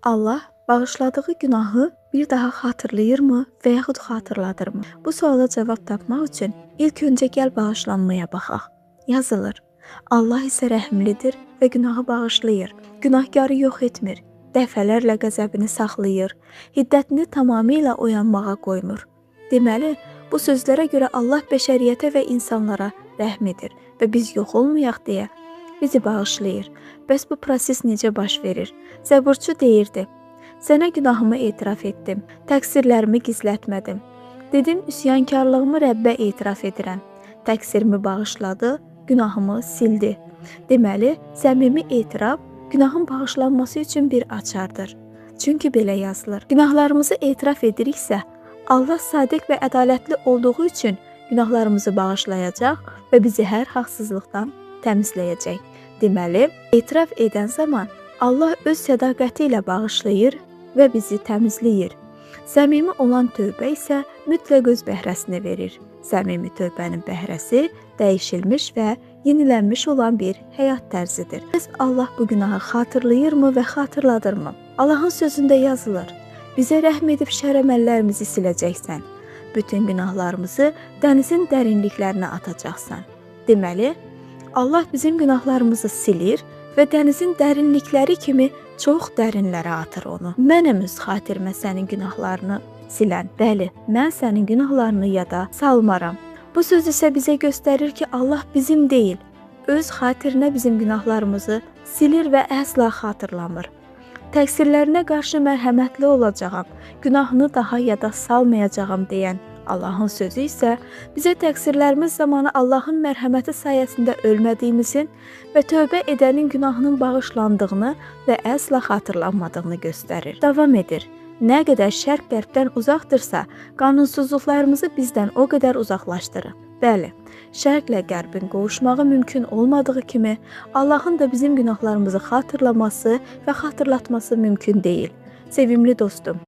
Allah bağışladığı günahı bir daha xatırlayırmı və yaxud xatırladırmı? Bu suala cavab tapmaq üçün ilk öncə gəl bağışlanmaya baxaq. Yazılır: Allah isə rəhimlidir və günahı bağışlayır. Günahkarı yox etmir. Dəfələrlə qəzəbini saxlayır. Hiddətini tamamilə oyanmağa qoymur. Deməli, bu sözlərə görə Allah bəşəriyyətə və insanlara rəhm edir və biz yox olmayaq deyə bizi bağışlayır. Bəs bu proses necə baş verir? Zəburçu deyirdi: Sənə günahımı etiraf etdim, təqsirlərimi gizlətmədim. Dedim, üsyankarlığımı Rəbbə etiraf edirəm. Təqsirimi bağışladı, günahımı sildi. Deməli, səmimi etiraf günahın bağışlanması üçün bir açardır. Çünki belə yazılır: Günahlarımızı etiraf ediriksə, Allah sadiq və ədalətli olduğu üçün günahlarımızı bağışlayacaq və bizi hər haqsızlıqdan təmizləyəcək. Deməli, etiraf edən zaman Allah öz sədaqəti ilə bağışlayır və bizi təmizləyir. Səmimi olan tövbə isə mütləq öz bəhrəsini verir. Səmimi tövbənin bəhrəsi dəyişilmiş və yenilənmiş olan bir həyat tərzidir. Bəs Allah bu günahı xatırlayırmı və xatırladırmı? Allahın sözündə yazılır: Bizə rəhm edib şər əməllərimizi siləcəksən. Bütün günahlarımızı dənizin dərinliklərinə atacaqsan. Deməli, Allah bizim günahlarımızı silir və dənizin dərinlikləri kimi çox dərinlərə atır onu. Mənəm öz xatirimə sənin günahlarını silən. Bəli, mən sənin günahlarını yada salmaram. Bu söz isə bizə göstərir ki, Allah bizim deyil, öz xatirinə bizim günahlarımızı silir və əsla xatırlamır. Təqsirlərinə qarşı mərhəmətli olacağam, günahını daha yada salmayacağam deyən Allahın sözü isə bizə təqsirlərimiz zamanı Allahın mərhəməti sayəsində ölmədiyimizin və tövbə edənin günahının bağışlandığını və əsla xatırlanmadığını göstərir. Davam edir: Nə qədər şərq qərbdən uzaqdırsa, qanunsuzluqlarımızı bizdən o qədər uzaqlaşdırır. Bəli, şərqlə qərbin qovuşmağı mümkün olmadığı kimi, Allahın da bizim günahlarımızı xatırlaması və xatırlatması mümkün deyil. Sevimli dostum,